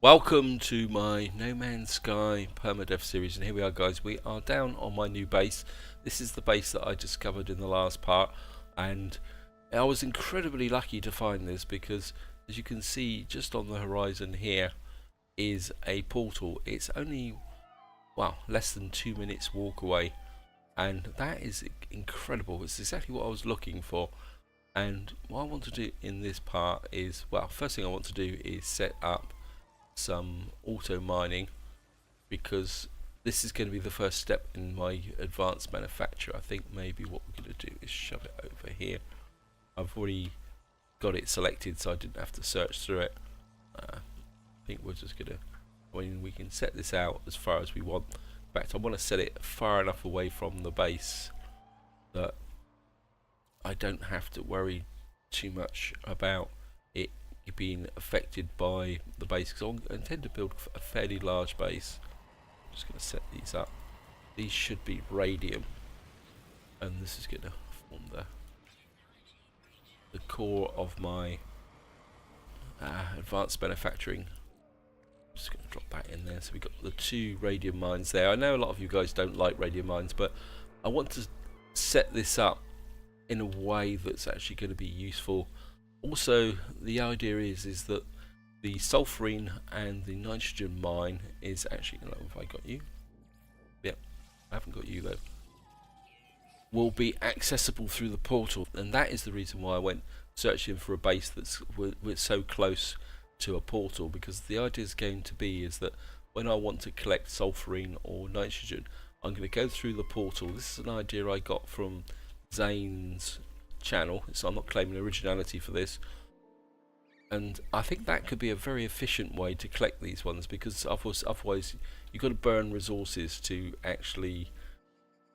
Welcome to my No Man's Sky Permadeath series, and here we are, guys. We are down on my new base. This is the base that I discovered in the last part, and I was incredibly lucky to find this because, as you can see just on the horizon here, is a portal. It's only, well, less than 2 minutes walk away, and that is incredible. It's exactly what I was looking for. And what I want to do in this part is, well, first thing I want to do is set up some auto mining, because this is going to be the first step in my advanced manufacture. I think maybe what we're going to do is shove it over here. I've already got it selected, so I didn't have to search through it. I think we're just going to, we can set this out as far as we want. In fact, I want to set it far enough away from the base that I don't have to worry too much about it being affected by the base, because I intend to build a fairly large base. I'm just going to set these up. These should be radium, and this is going to form the core of my advanced manufacturing. I'm just going to drop that in there. So we've got the 2 radium mines there. I know a lot of you guys don't like radium mines, but I want to set this up in a way that's actually going to be useful. Also, the idea is that the sulfurine and the nitrogen mine is actually, have I got you? Yep, I haven't got you though. Will be accessible through the portal, and that is the reason why I went searching for a base that's we're so close to a portal, because the idea is going to be is that when I want to collect sulfurine or nitrogen, I'm going to go through the portal. This is an idea I got from Zane's channel, so I'm not claiming originality for this, and I think that could be a very efficient way to collect these ones, because otherwise you've got to burn resources to actually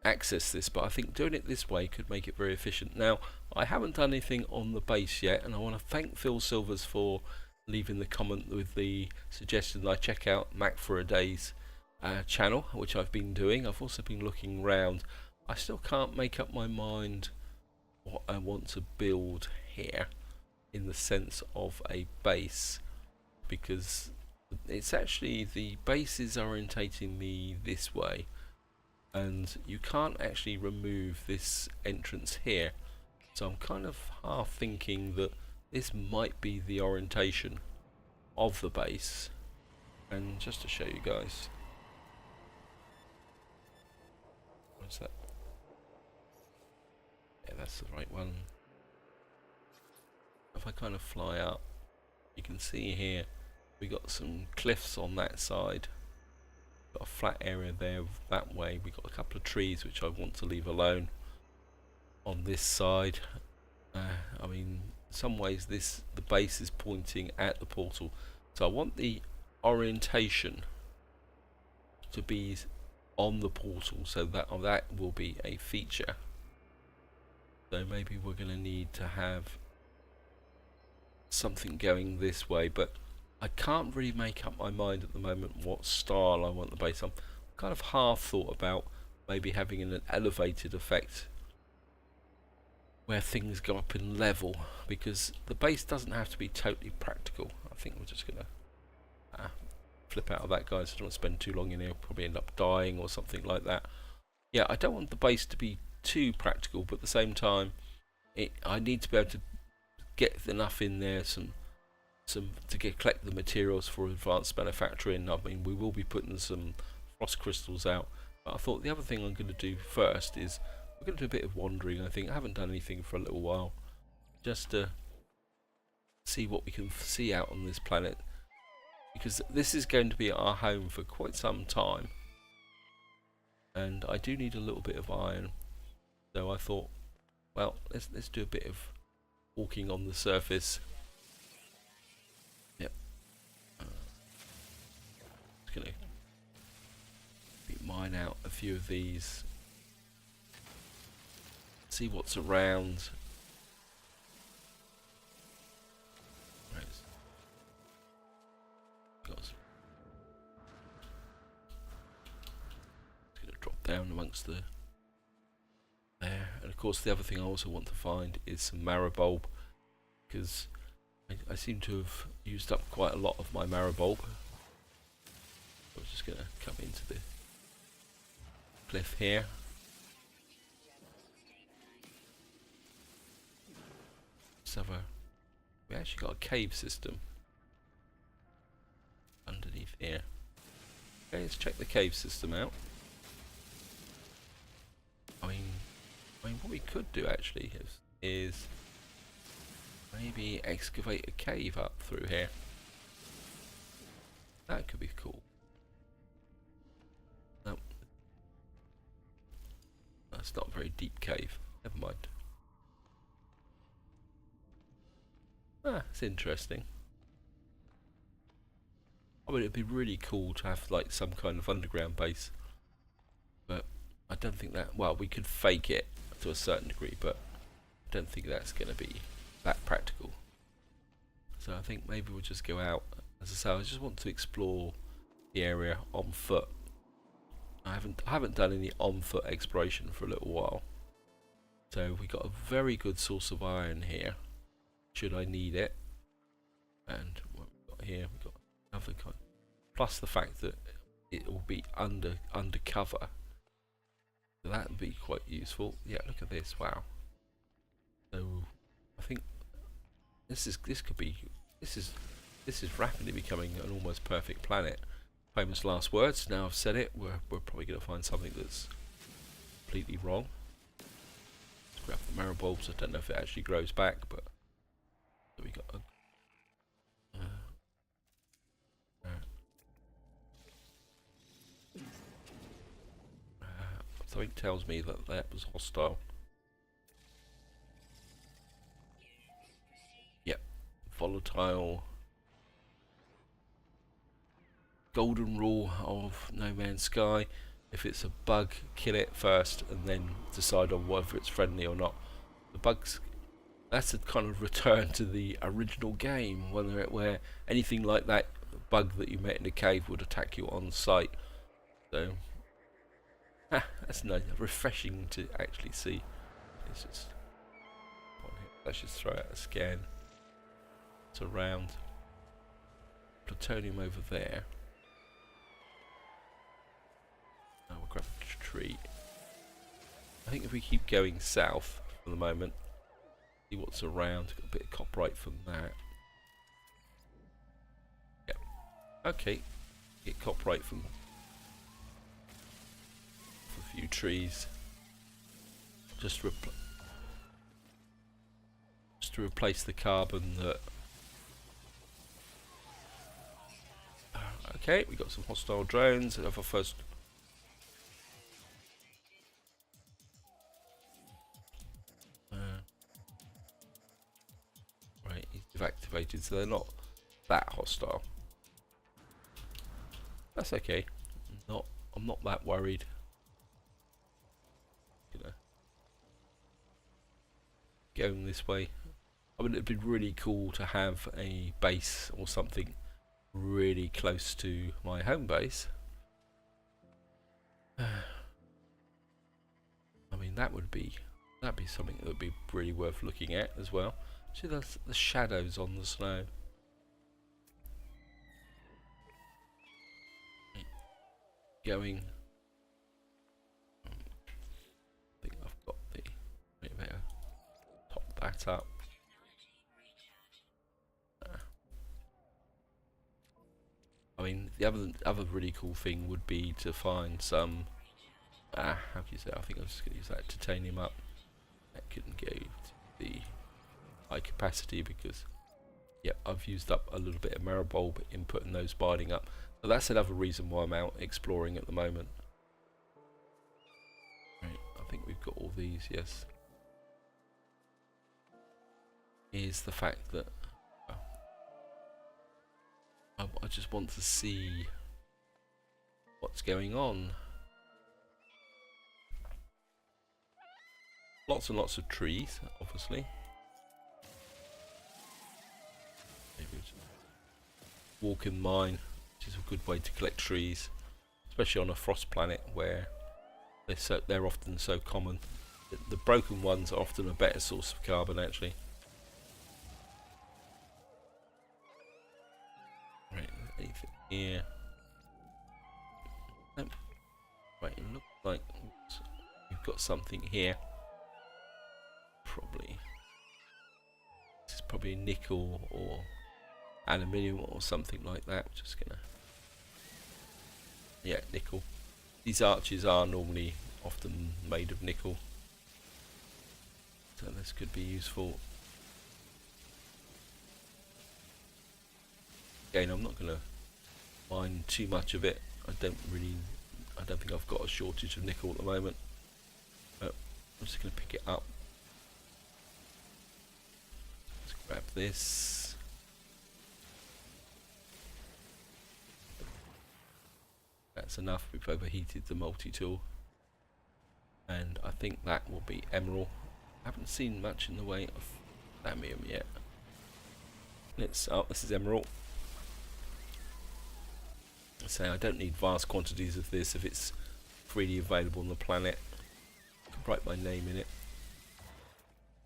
access this. But I think doing it this way could make it very efficient. Now, I haven't done anything on the base yet, and I want to thank Phil Silvers for leaving the comment with the suggestion that I check out Mac for a Day's channel, which I've been doing. I've also been looking around. I still can't make up my mind what I want to build here in the sense of a base, because it's actually, the base is orientating me this way, and you can't actually remove this entrance here, so I'm kind of half thinking that this might be the orientation of the base. And just to show you guys, what's that? Yeah, that's the right one. If I kind of fly up, you can see here we got some cliffs on that side, got a flat area there that way. We got a couple of trees which I want to leave alone on this side. I mean, in some ways the base is pointing at the portal, so I want the orientation to be on the portal, so that will be a feature. So maybe we're going to need to have something going this way, but I can't really make up my mind at the moment what style I want the base on. Kind of half thought about maybe having an elevated effect where things go up in level, because the base doesn't have to be totally practical. I think we're just going to flip out of that, guys. I don't want to spend too long in here, probably end up dying or something like that. Yeah, I don't want the base to be too practical, but at the same time I need to be able to get enough in there to collect the materials for advanced manufacturing. I mean, we will be putting some frost crystals out, but I thought the other thing I'm going to do first is we're going to do a bit of wandering. I think I haven't done anything for a little while, just to see what we can see out on this planet, because this is going to be our home for quite some time, and I do need a little bit of iron. So I thought, well, let's do a bit of walking on the surface. Yep. Just gonna mine out a few of these, see what's around. Right. Just gonna drop down amongst the there. And of course the other thing I also want to find is some marrow because I seem to have used up quite a lot of my marrow just going to come into the cliff here. We actually got a cave system underneath here. Okay, let's check the cave system out. I mean what we could do actually is maybe excavate a cave up through here. That could be cool. No, that's not a very deep cave. Never mind. Ah, it's interesting. I mean, it'd be really cool to have like some kind of underground base, but I don't think that. Well, we could fake it to a certain degree, but I don't think that's going to be that practical. So I think maybe we'll just go out. As I say, I just want to explore the area on foot. I haven't done any on foot exploration for a little while. So we got a very good source of iron here, should I need it. And what we've got here, we've got another kind. Plus the fact that it will be undercover. So that would be quite useful. Yeah, look at this. Wow. So I think this is rapidly becoming an almost perfect planet. Famous last words. Now I've said it, we're probably going to find something that's completely wrong. Let's grab the marrow bulbs. I don't know if it actually grows back, but so we got a something tells me that that was hostile. Yep, volatile. Golden rule of No Man's Sky: if it's a bug, kill it first and then decide on whether it's friendly or not. The bugs, that's a kind of return to the original game, where anything like that bug that you met in a cave would attack you on sight. So that's nice, refreshing to actually see. Let's just throw out a scan. It's around. Plutonium over there. Now we'll grab a tree. I think if we keep going south for the moment, see what's around. Got a bit of copyright from that. Yep. Okay. Get copyright from a few trees. Just to replace the carbon that. Okay, we got some hostile drones. Have our first. Right, they've activated, so they're not that hostile. That's okay. I'm not that worried. Going this way. I mean, it'd be really cool to have a base or something really close to my home base. I mean, that'd be something that would be really worth looking at as well. See the shadows on the snow. Going. I think I've got the. Maybe better top that up. I mean, the other really cool thing would be to find some. How can you say? I think I'm just going to use that titanium up. That couldn't go to the high capacity because, yep, I've used up a little bit of marrow bulb input and those binding up. So that's another reason why I'm out exploring at the moment. Right, I think we've got all these. Yes. Is the fact that. I just want to see what's going on. Lots and lots of trees, obviously. Maybe just walk in mine, which is a good way to collect trees, especially on a frost planet where they're often so common. The broken ones are often a better source of carbon, actually. Right, anything here? Right, it looks like we've got something here. Probably. This is probably nickel or aluminium or something like that. Just gonna. Yeah, nickel. These arches are normally often made of nickel. So this could be useful. Again, I'm not gonna mine too much of it. I don't think I've got a shortage of nickel at the moment. But I'm just gonna pick it up. Let's grab this. That's enough. We've overheated the multi-tool. And I think that will be emerald. I haven't seen much in the way of amium yet. This is emerald. So I don't need vast quantities of this if it's freely available on the planet. I can write my name in it.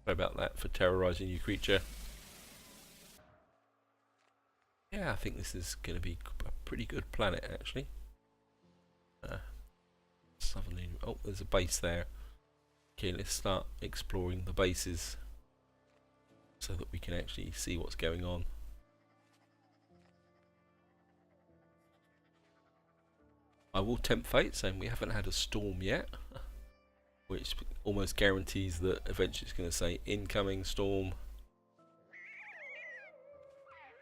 Sorry about that for terrorizing your creature. Yeah, I think this is going to be a pretty good planet actually. Suddenly, oh, there's a base there. Okay, let's start exploring the bases so that we can actually see what's going on. I will tempt fate, saying we haven't had a storm yet, which almost guarantees that eventually it's going to say incoming storm.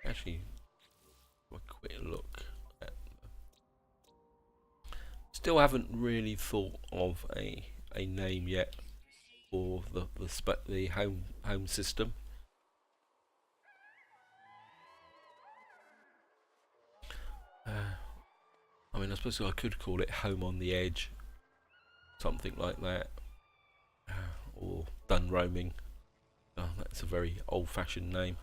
Actually, a quick look. Still haven't really thought of a name yet for the home system. I mean, I suppose I could call it Home on the Edge, something like that, or Done Roaming. Oh, that's a very old-fashioned name.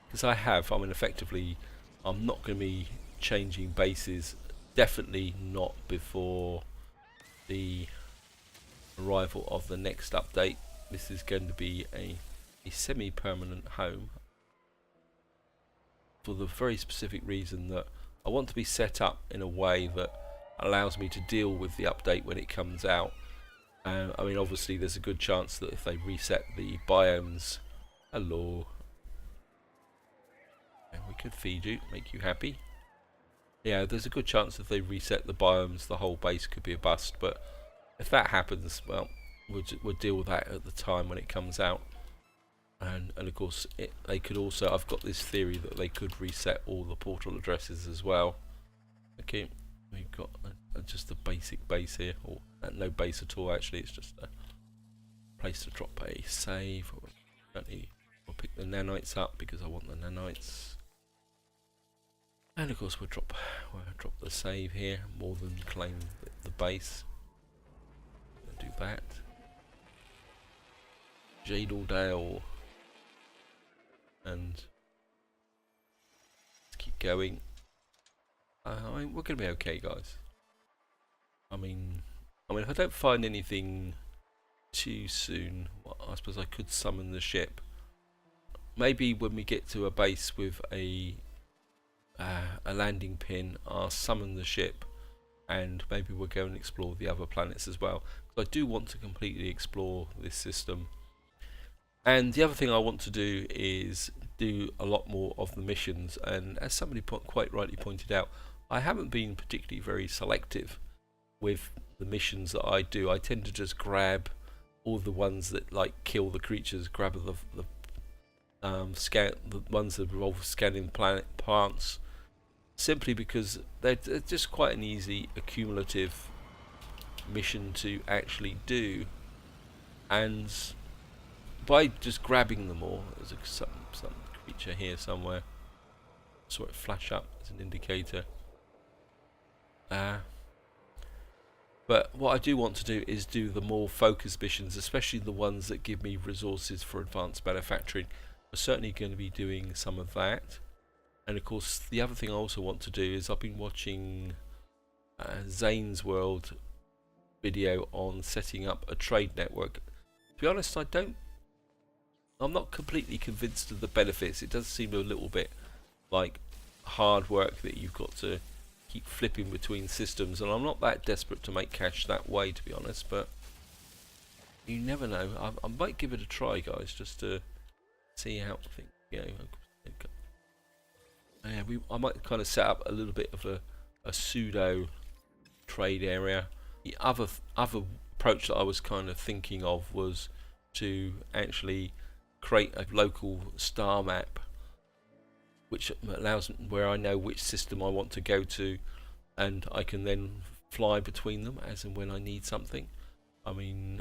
Because I mean, effectively, I'm not going to be changing bases. Definitely not before the arrival of the next update. This is going to be a semi-permanent home for the very specific reason that I want to be set up in a way that allows me to deal with the update when it comes out. I mean, obviously there's a good chance that if they reset the biomes, hello, we could feed you, make you happy. Yeah, there's a good chance if they reset the biomes, the whole base could be a bust. But if that happens, well, we'll deal with that at the time when it comes out. And of course, they could also. I've got this theory that they could reset all the portal addresses as well. Okay, we've got just a basic base here, or no base at all. Actually, it's just a place to drop a save. We'll pick the nanites up because I want the nanites. And of course we'll drop the save here, more than claim the base. We'll do that. Jadaldale. And let's keep going. I mean, we're gonna be okay, guys. I mean if I don't find anything too soon, well, I suppose I could summon the ship. Maybe when we get to a base with a landing pin, I'll summon the ship, and maybe we'll go and explore the other planets as well. Because I do want to completely explore this system. And the other thing I want to do is do a lot more of the missions. And as somebody quite rightly pointed out, I haven't been particularly very selective with the missions that I do. I tend to just grab all the ones that like kill the creatures, grab the ones that involve scanning plants, simply because they're just quite an easy accumulative mission to actually do. And by just grabbing them all, there's some creature here somewhere. Saw it flash up as an indicator. But what I do want to do is do the more focused missions, especially the ones that give me resources for advanced manufacturing. We're certainly going to be doing some of that. And of course, the other thing I also want to do is I've been watching Zane's World video on setting up a trade network. To be honest, I'm not completely convinced of the benefits. It does seem a little bit like hard work that you've got to keep flipping between systems, and I'm not that desperate to make cash that way, to be honest, but you never know. I might give it a try, guys, just to see how things go. Yeah, I might kind of set up a little bit of a pseudo trade area. The other approach that I was kind of thinking of was to actually create a local star map, which allows where I know which system I want to go to, and I can then fly between them as and when I need something. I mean,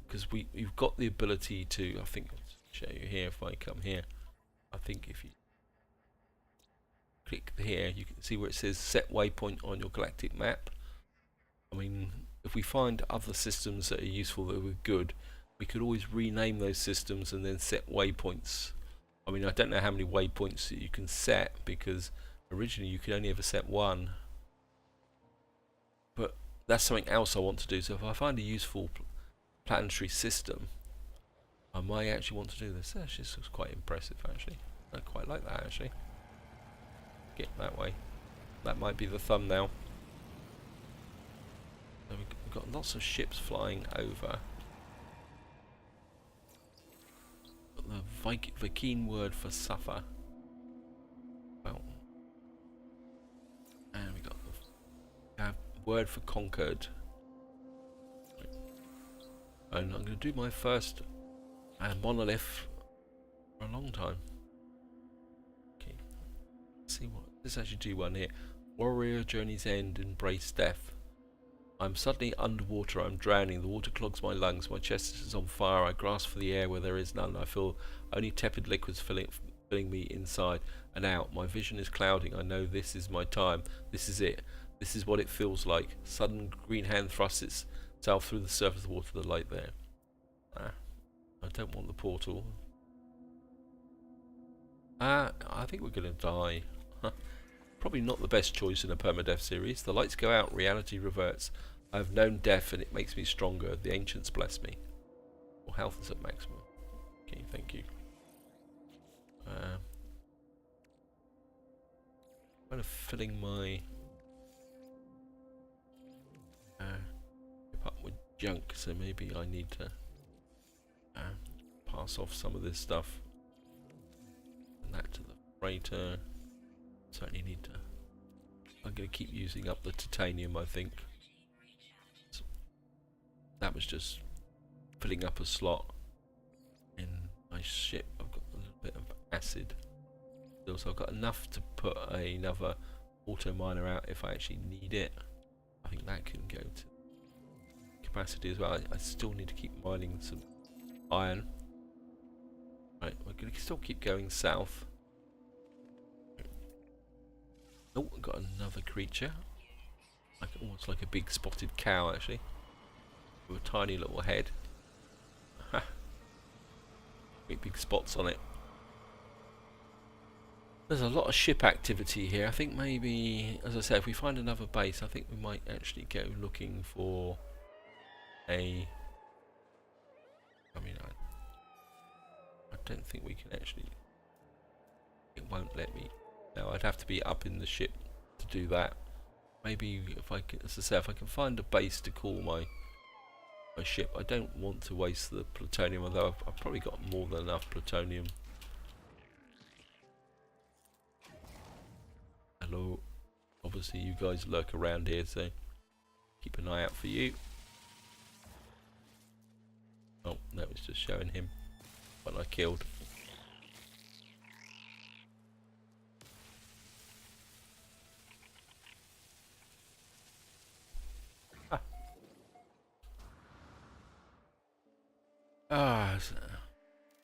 because we've got the ability to, I think I'll show you here if I come here. I think if you click here, you can see where it says set waypoint on your galactic map. I mean, if we find other systems that are useful, that were good, we could always rename those systems and then set waypoints. I mean, I don't know how many waypoints that you can set, because originally you could only ever set one. But that's something else I want to do. So if I find a useful planetary system, I might actually want to do this. Actually, this looks quite impressive, actually. I quite like that, actually. Get that way. That might be the thumbnail. So we've got lots of ships flying over. Got the Viking word for suffer. Well, and we got the word for conquered. And I'm going to do my first monolith for a long time. Okay, let's see what. Let's actually do one here. Warrior journey's end, embrace death. I'm suddenly underwater, I'm drowning, the water clogs my lungs, my chest is on fire, I grasp for the air where there is none, I feel only tepid liquids filling me inside and out, my vision is clouding, I know this is my time, this is it, this is what it feels like. Sudden green hand thrusts itself through the surface of the water, the light there. I don't want the portal. I think we're going to die. Probably not the best choice in a permadeath series. The lights go out, reality reverts. I have known death and it makes me stronger. The ancients bless me. Well, health is at maximum. Okay, thank you. Kind of filling my up with junk, so maybe I need to pass off some of this stuff. And that to the freighter. Certainly need to. I'm going to keep using up the titanium, I think. So that was just filling up a slot in my ship. I've got a little bit of acid. So I've got enough to put another auto miner out if I actually need it. I think that can go to capacity as well. I still need to keep mining some iron. Right, we're going to still keep going south. Oh, I've got another creature. Almost like a big spotted cow, actually. With a tiny little head. Big spots on it. There's a lot of ship activity here. I think maybe, as I said, if we find another base, I think we might actually go looking for a... I mean, I don't think we can actually... It won't let me... No, I'd have to be up in the ship to do that. Maybe if I can, as I say, if I can find a base to call my ship. I don't want to waste the plutonium, although I've probably got more than enough plutonium. Hello. Obviously you guys lurk around here, so keep an eye out for you. Oh, that was just showing him what I killed.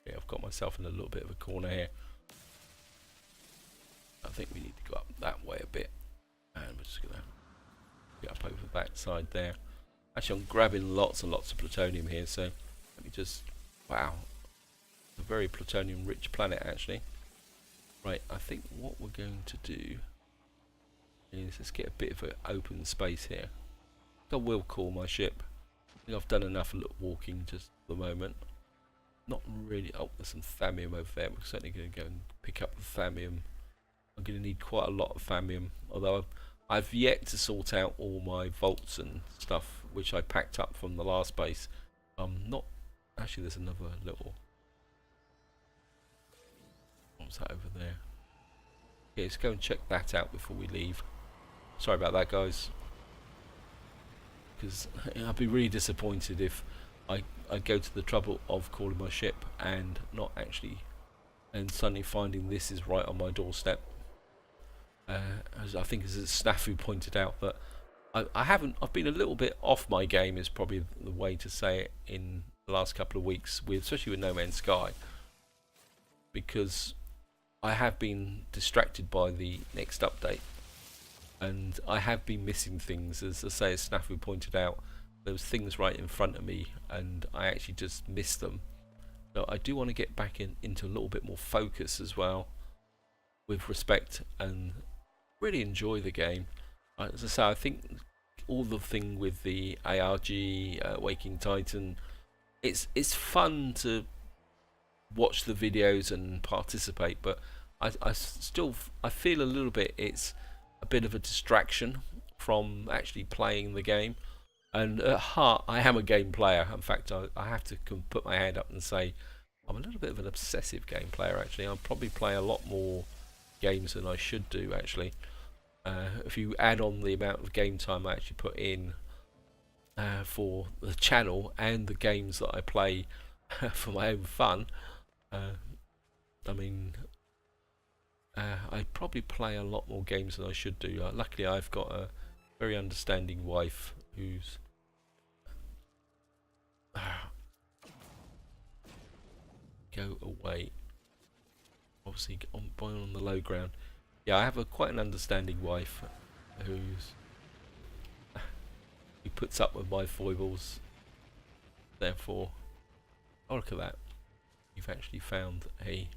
Yeah, I've got myself in a little bit of a corner here. I think we need to go up that way a bit. And we're just going to get up over that side there. Actually, I'm grabbing lots and lots of plutonium here, so let me just... Wow. It's a very plutonium-rich planet, actually. Right, I think what we're going to do is let's get a bit of an open space here. I will call my ship. I think I've done enough walking just for the moment. Not really. Oh, there's some thallium over there. We're certainly going to go and pick up the thallium. I'm going to need quite a lot of thallium. Although I've yet to sort out all my vaults and stuff which I packed up from the last base. Not actually. There's another little. What's that over there? Okay, let's go and check that out before we leave. Sorry about that, guys. Because I'd be really disappointed if I go to the trouble of calling my ship and not actually, and suddenly finding this is right on my doorstep. As I think as Snafu pointed out, that I've been a little bit off my game is probably the way to say it in the last couple of weeks, especially with No Man's Sky, because I have been distracted by the next update, and I have been missing things. As I say, as Snafu pointed out, there was things right in front of me, and I actually just missed them. So I do want to get back into a little bit more focus as well, with respect, and really enjoy the game. As I say, I think all the thing with the ARG, Waking Titan, it's fun to watch the videos and participate, but I feel a little bit it's a bit of a distraction from actually playing the game. And at heart, I am a game player. In fact, I have to put my hand up and say I'm a little bit of an obsessive game player. Actually, I probably play a lot more games than I should do. Actually, if you add on the amount of game time I actually put in for the channel and the games that I play for my own fun, I mean, I probably play a lot more games than I should do. Luckily, I've got a very understanding wife who's go away. Obviously, on the low ground. Yeah, I have quite an understanding wife who puts up with my foibles. Therefore, oh, look at that! You've actually found a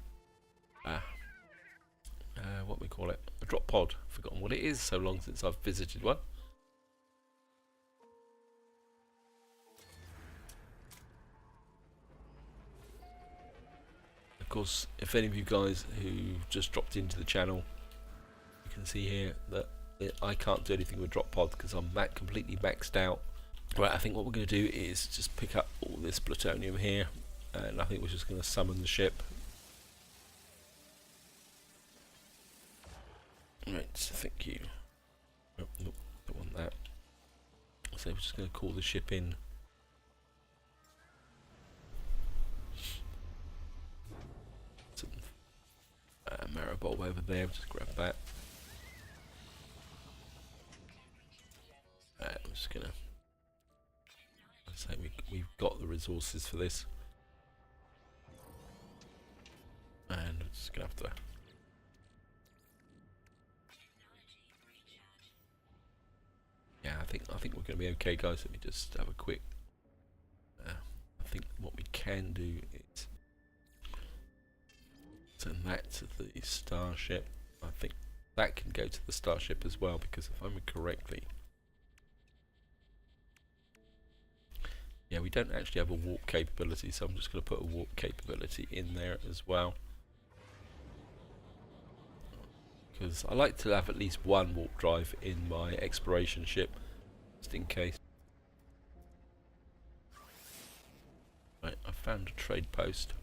what we call it, a drop pod. I've forgotten what it is. So long since I've visited one. Of course, if any of you guys who just dropped into the channel, you can see here that I can't do anything with drop pod because I'm completely maxed out. Right, I think what we're going to do is just pick up all this plutonium here, and I think we're just going to summon the ship. Right, so thank you. Oh, nope, don't want that. So we're just going to call the ship in. Marrow bulb over there, just grab that. I'm just gonna say we've got the resources for this, and I'm just gonna have to. Yeah, I think we're gonna be okay, guys. Let me just have a quick. I think what we can do is send that to the starship. I think that can go to the starship as well, because if I remember correctly, yeah, we don't actually have a warp capability, so I'm just going to put a warp capability in there as well, because I like to have at least one warp drive in my exploration ship, just in case. Right, I found a trade post.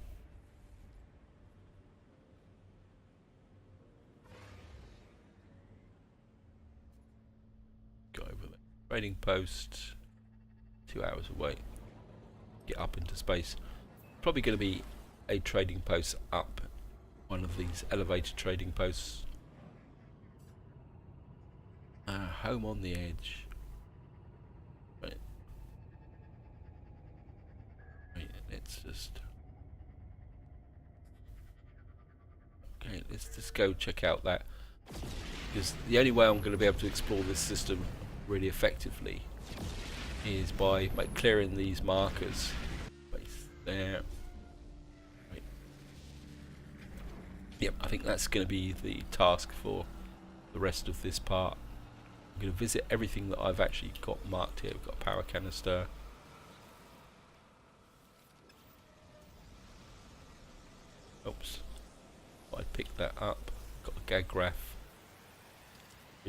Go over there. Trading post, 2 hours away. Get up into space. Probably going to be a trading post up one of these elevated trading posts. Home on the edge. Right. Right, let's just. Okay, let's just go check out that. Because the only way I'm going to be able to explore this system really effectively is by clearing these markers. Right there. Right. Yep, I think that's going to be the task for the rest of this part. I'm going to visit everything that I've actually got marked here. We've got a power canister. Oops. I picked that up. Got a gag graph.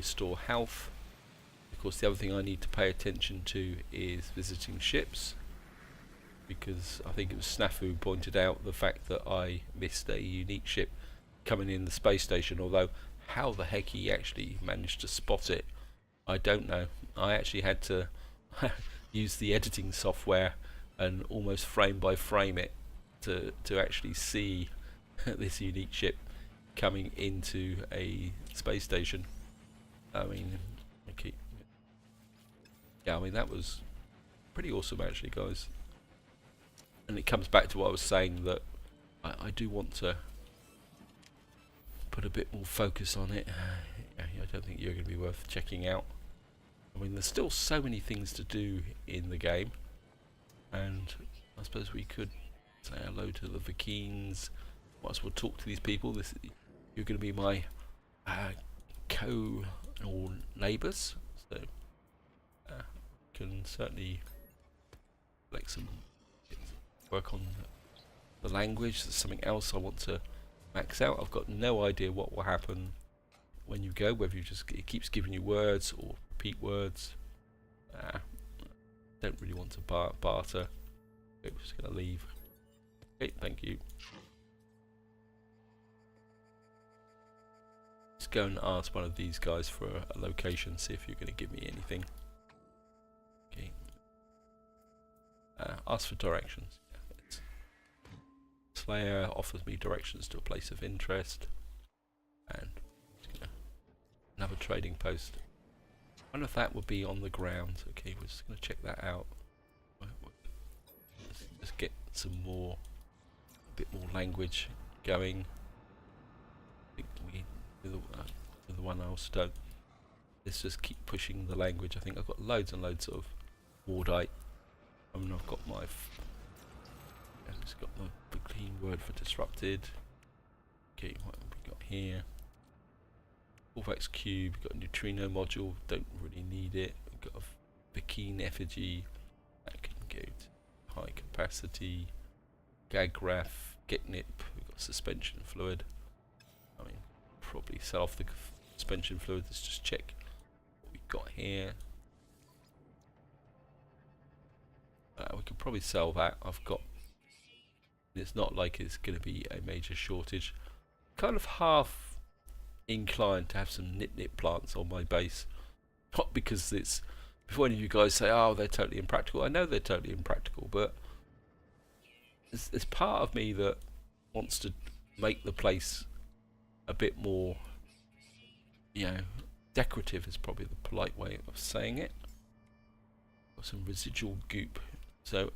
restore health. Of course, the other thing I need to pay attention to is visiting ships, because I think it was Snafu who pointed out the fact that I missed a unique ship coming in the space station, although how the heck he actually managed to spot it, I don't know. I actually had to use the editing software and almost frame by frame it to actually see this unique ship coming into a space station. I mean, okay. Yeah, I mean, that was pretty awesome actually, guys. And it comes back to what I was saying, that I do want to put a bit more focus on it. I don't think you're going to be worth checking out. I mean, there's still so many things to do in the game, and I suppose we could say hello to the Vikings. Might as well talk to these people. You're going to be my or neighbours, so can certainly work on the language. There's something else I want to max out. I've got no idea what will happen when you go, whether it keeps giving you words or repeat words. Don't really want to barter. Okay, we're just going to leave. Okay, thank you. Let's go and ask one of these guys for a location, see if you're going to give me anything. Okay. Ask for directions. Slayer offers me directions to a place of interest, and another trading post. I wonder if that would be on the ground. Okay, we're just going to check that out. Let's just get a bit more language going. I think with the one I also don't. Let's just keep pushing the language. I think I've got loads and loads of Wardite. I mean, I've got my it's got the clean word for disrupted. Okay, what have we got here? Corvax cube, we've got a neutrino module, don't really need it. We've got a Vikine effigy, that can go to high capacity. Gagraph, Getnip, we've got suspension fluid. I mean, probably sell off the suspension fluid. Let's just check what we've got here. We could probably sell that. I've got. It's not like it's going to be a major shortage. Kind of half inclined to have some nip plants on my base, not because it's. Before any of you guys say, "Oh, they're totally impractical," I know they're totally impractical, but there's part of me that wants to make the place a bit more, decorative is probably the polite way of saying it. Got some residual goop, so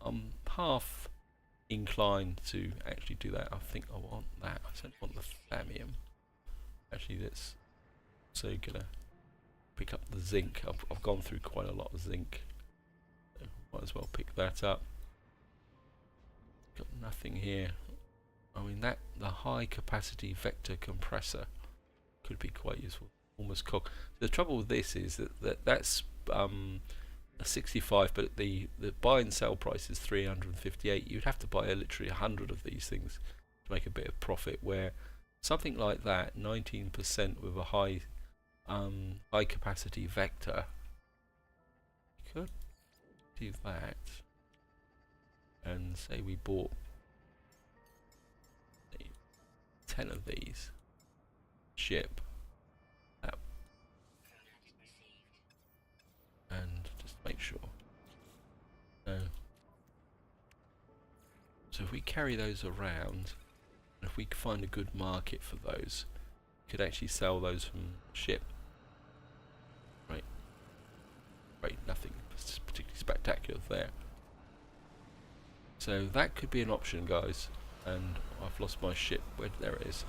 I'm half inclined to actually do that. I think I want that. I don't want the thamium. Actually, that's so gonna pick up the zinc. I've gone through quite a lot of zinc, so might as well pick that up. Got nothing here. I mean, the high capacity vector compressor could be quite useful. Almost cog. The trouble with this is that's a 65, but the buy and sell price is 358. You'd have to buy literally 100 of these things to make a bit of profit. Where something like that, 19% with a high capacity vector, you could do that. And say we bought 10 of these, ship that, and just make sure. So if we carry those around, and if we find a good market for those, we could actually sell those from ship. Right, nothing particularly spectacular there. So that could be an option, guys. And I've lost my ship. There it is.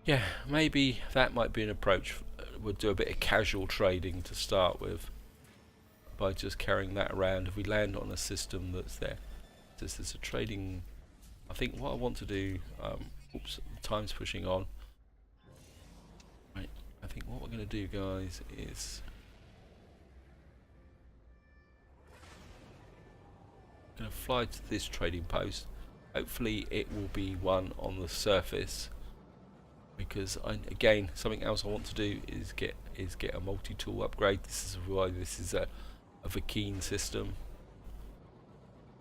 Yeah, maybe that might be an approach. We'll do a bit of casual trading to start with, by just carrying that around. If we land on a system that's there, this is a trading. I think what I want to do. Oops, time's pushing on. Right, I think what we're going to do, guys, is going to fly to this trading post. Hopefully it will be one on the surface. We're because again, something else I want to do is get a multi-tool upgrade. This is why this is a Waking system,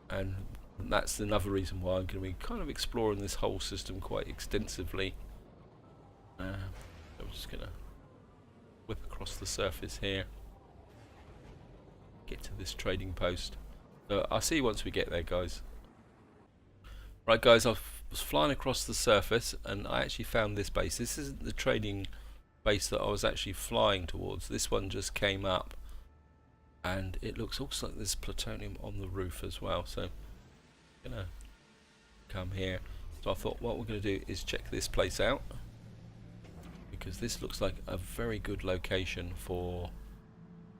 and that's another reason why I'm going to be kind of exploring this whole system quite extensively. I'm just going to whip across the surface here, get to this trading post. So I'll see you once we get there, guys. Right, guys, I was flying across the surface and I actually found this base. This isn't the trading base that I was actually flying towards. This one just came up, and it looks also like there's plutonium on the roof as well. So I'm gonna come here. So I thought what we're going to do is check this place out, because this looks like a very good location for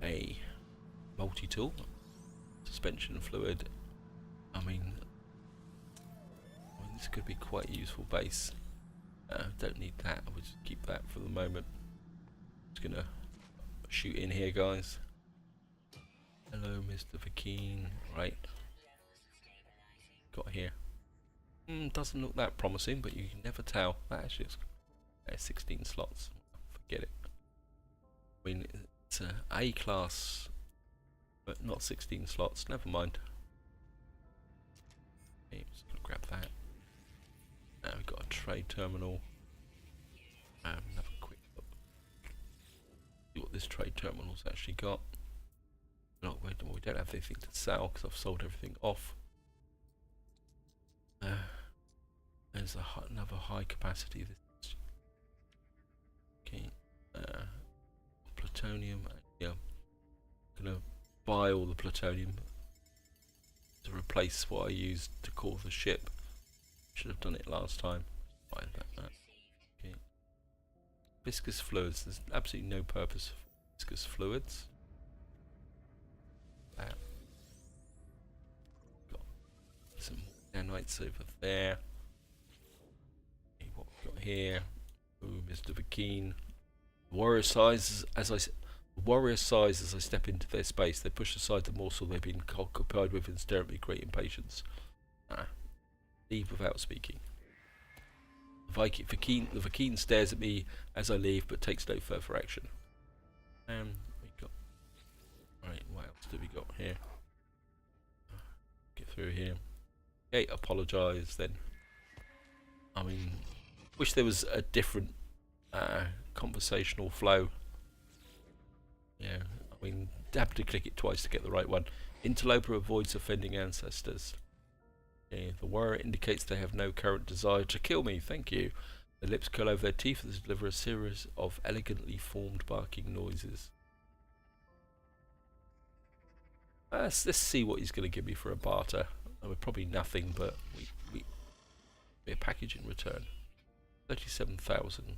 a multi-tool. Suspension fluid. I mean, this could be quite a useful base. Don't need that. We'll just keep that for the moment. Just gonna shoot in here, guys. Hello, Mr. Waking. Right. Got here. Doesn't look that promising, but you can never tell. That actually is 16 slots. Forget it. I mean, it's a A class, but not 16 slots. Never mind. Okay, just gonna grab that. Now we've got a trade terminal. Have a quick look. See what this trade terminal's actually got. No, we don't have anything to sell because I've sold everything off. There's another high capacity. This okay. Plutonium. Yeah, I'm gonna buy all the plutonium to replace what I used to core the ship. Should have done it last time. Find that. Okay. Viscous fluids. There's absolutely no purpose for viscous fluids. Got some nanites over there. Okay, what we've got here? Ooh, Mr. Waking. Warrior size as I step into their space. They push aside the morsel they've been occupied with and stare at me, great impatience. Leave without speaking. The Waking stares at me as I leave, but takes no further action. We got. Right, what else do we got here? Get through here. Okay, apologise then. I mean, wish there was a different conversational flow. Yeah, I mean, have to click it twice to get the right one. Interloper avoids offending ancestors. Okay, the warrior indicates they have no current desire to kill me. Thank you. The lips curl over their teeth and deliver a series of elegantly formed barking noises. Let's see what he's going to give me for a barter. Probably nothing, but we a package in return. 37,000.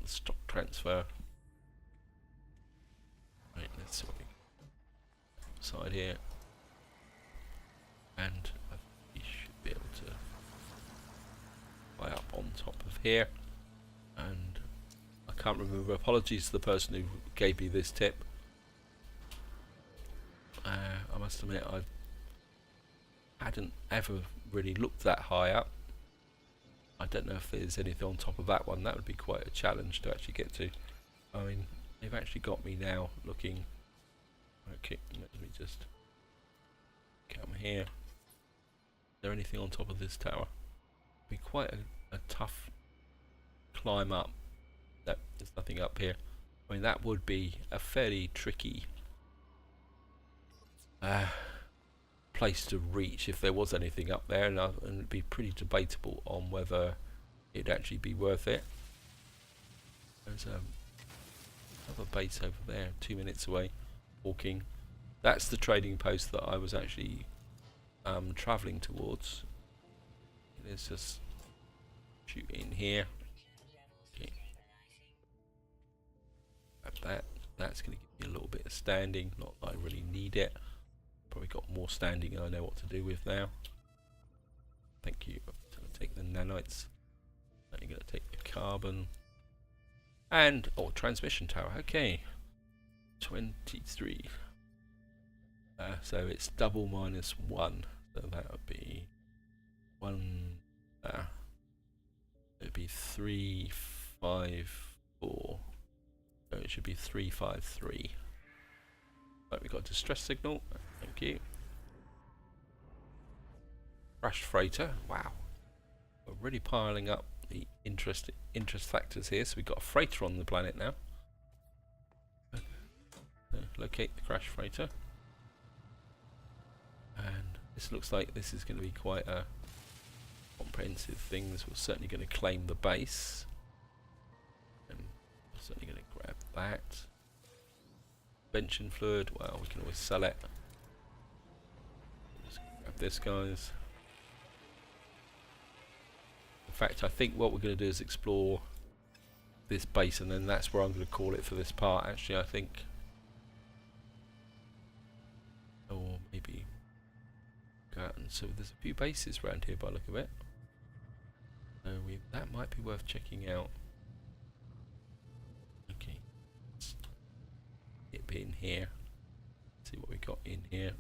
Stock transfer. Right, let's see what we side here. And I think we should be able to buy up on top of here. And I can't remember. Apologies to the person who gave me this tip. I must admit I hadn't ever really looked that high up. I don't know if there's anything on top of that one. That would be quite a challenge to actually get to. I mean, they've actually got me now looking. Okay, let me just come here. Is there anything on top of this tower? It'd be quite a tough climb up. No, there's nothing up here. I mean, that would be a fairly tricky place to reach if there was anything up there, and it'd be pretty debatable on whether it'd actually be worth it. There's another base over there, 2 minutes away, walking. That's the trading post that I was actually travelling towards. Let's just shoot in here. Okay. Grab that. That's going to give me a little bit of standing. Not that I really need it. Probably got more standing than I know what to do with now. Thank you. I'm going to take the nanites. I'm going to take the carbon. And, oh, transmission tower. Okay. 23. So it's double -1. So that would be 1. be 354. So it should be 353. Right, we got a distress signal. Thank you. Crash freighter. Wow. We're really piling up the interest factors here. So we've got a freighter on the planet now. So locate the crash freighter. And this looks like this is going to be quite a comprehensive thing. This we're certainly going to claim the base. And we're certainly going to grab that. Benching fluid, well, we can always sell it. Just grab this, guys. In fact, I think what we're going to do is explore this base, and then that's where I'm going to call it for this part, actually, I think. Or maybe... So there's a few bases around here by the look of it. So that might be worth checking out. Okay. It be in here. See what we got in here.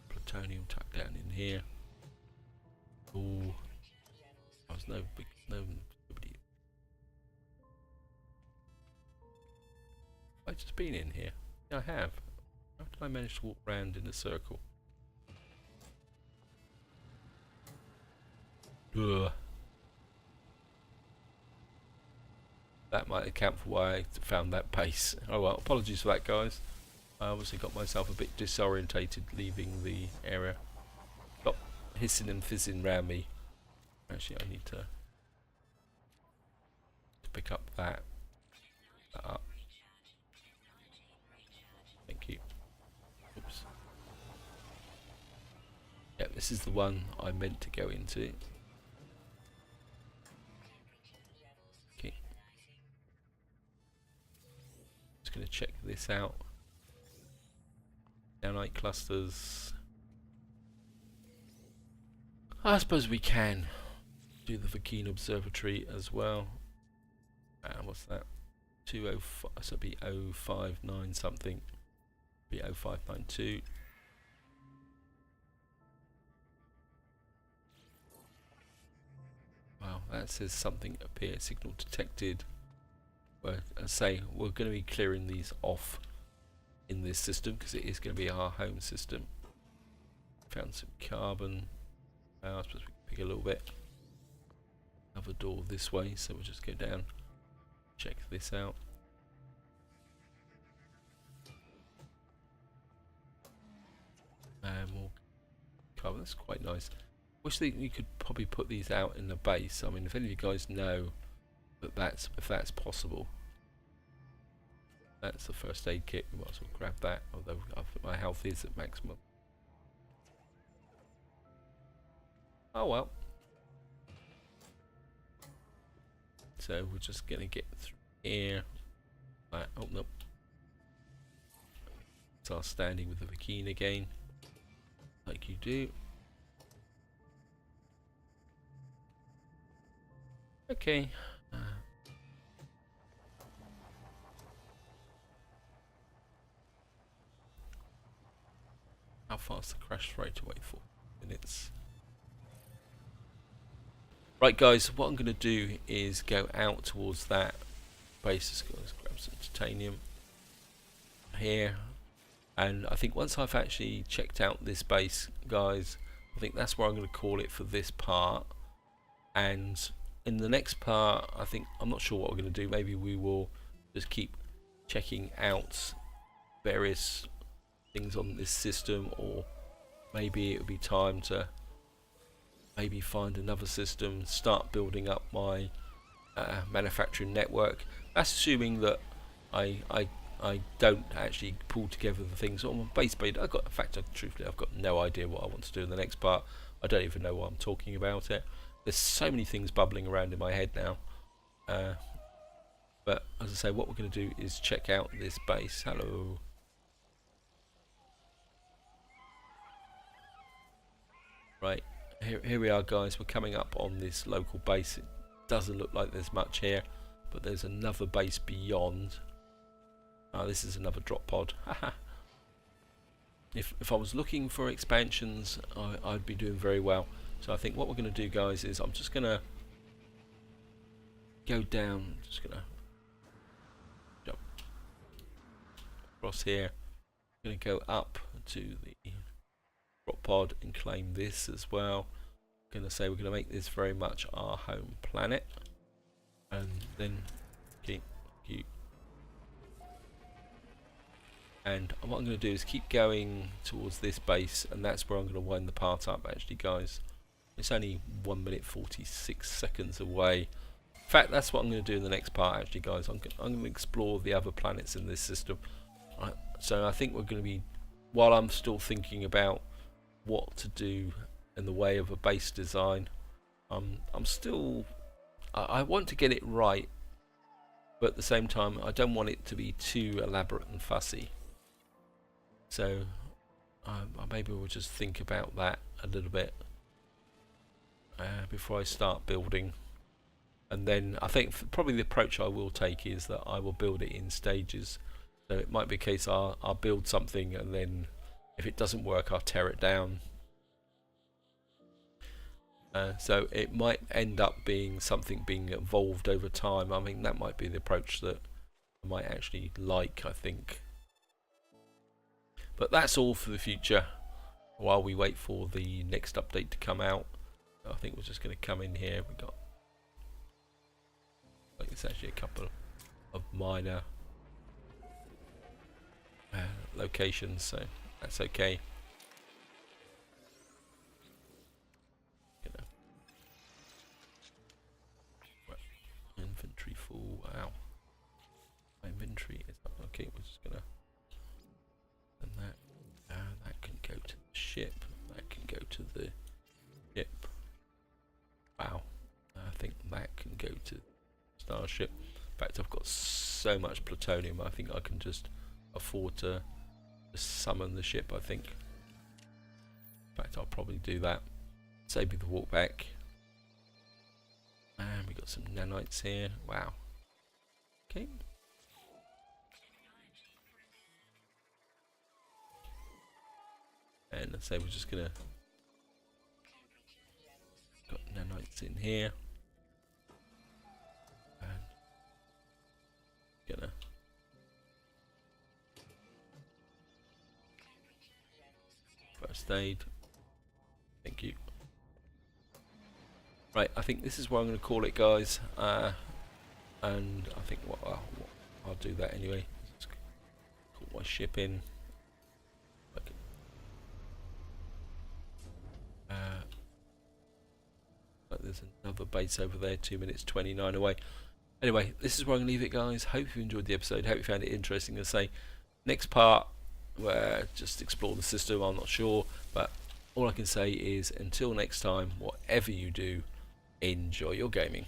Plutonium tucked down in here. Oh, there's nobody. I've just been in here. Yeah, I have. How did I manage to walk around in a circle? Ugh. That might account for why I found that base. Oh well, apologies for that, guys. I obviously got myself a bit disorientated leaving the area. Got hissing and fizzing around me. Actually, I need to pick up that up. Thank you. Oops. Yeah, this is the one I meant to go into. Okay. Just going to check this out. Downlight clusters. I suppose we can do the Waking Observatory as well. What's that? 205, so it'll be 059 something. Be 0592. Wow, that says something appear, signal detected. Well, as I say, we're going to be clearing these off in this system because it is going to be our home system. Found some carbon. I suppose we can pick a little bit. Another door this way, so we'll just go down, check this out. More carbon, that's quite nice. Wish that you could probably put these out in the base. I mean, if any of you guys know that if that's possible. That's the first aid kit, we might as well grab that, although I think my health is at maximum. Oh well. So we're just going to get through here. Oh no. Start standing with the Waking again. Like you do. Okay. How fast the crash rate away for? Minutes. Right, guys. What I'm going to do is go out towards that base. Let's grab some titanium here. And I think once I've actually checked out this base, guys, I think that's where I'm going to call it for this part. And in the next part, I think, I'm not sure what we're going to do. Maybe we will just keep checking out various things on this system, or maybe it would be time to maybe find another system, start building up my manufacturing network. That's assuming that I don't actually pull together the things on my base build. In fact, truthfully, I've got no idea what I want to do in the next part. I don't even know why I'm talking about it. There's so many things bubbling around in my head now. But as I say, what we're going to do is check out this base. Hello. Right, here we are, guys. We're coming up on this local base. It doesn't look like there's much here, but there's another base beyond. This is another drop pod. If I was looking for expansions, I'd be doing very well. So I think what we're going to do, guys, is I'm just going to go down, just going to jump across here. I'm going to go up to the drop pod and claim this as well. I'm going to say we're going to make this very much our home planet, and then keep. And what I'm going to do is keep going towards this base, and that's where I'm going to wind the part up. Actually, guys, it's only 1 minute 46 seconds away. In fact, that's what I'm going to do in the next part. Actually, guys, I'm going to explore the other planets in this system. So I think we're going to be, while I'm still thinking about what to do in the way of a base design, I'm still, I want to get it right, but at the same time I don't want it to be too elaborate and fussy. So maybe we'll just think about that a little bit before I start building. And then I think probably the approach I will take is that I will build it in stages. So it might be a case I'll build something, and then if it doesn't work I'll tear it down. So it might end up being something being evolved over time. I mean, that might be the approach that I might actually like, I think. But that's all for the future while we wait for the next update to come out. I think we're just going to come in here. We got, like, it's actually a couple of minor locations, so that's okay. Inventory full. Wow, my inventory is up. Okay, we're just gonna, and that can go to the ship. That can go to the ship. Wow, I think that can go to Starship. In fact, I've got so much plutonium, I think I can just afford to summon the ship, I think. In fact, I'll probably do that. Save me the walk back. And we got some nanites here. Wow. Okay. And let's say we're just gonna got nanites in here. And gonna first aid. Thank you. Right, I think this is what I'm going to call it, guys. And I think I'll do that anyway. Just call my ship in. Okay. But there's another base over there, 2 minutes 29 away. Anyway, this is where I'm going to leave it, guys. Hope you enjoyed the episode. Hope you found it interesting. To say, next part, where just explore the system. I'm not sure, but all I can say is until next time, whatever you do, enjoy your gaming.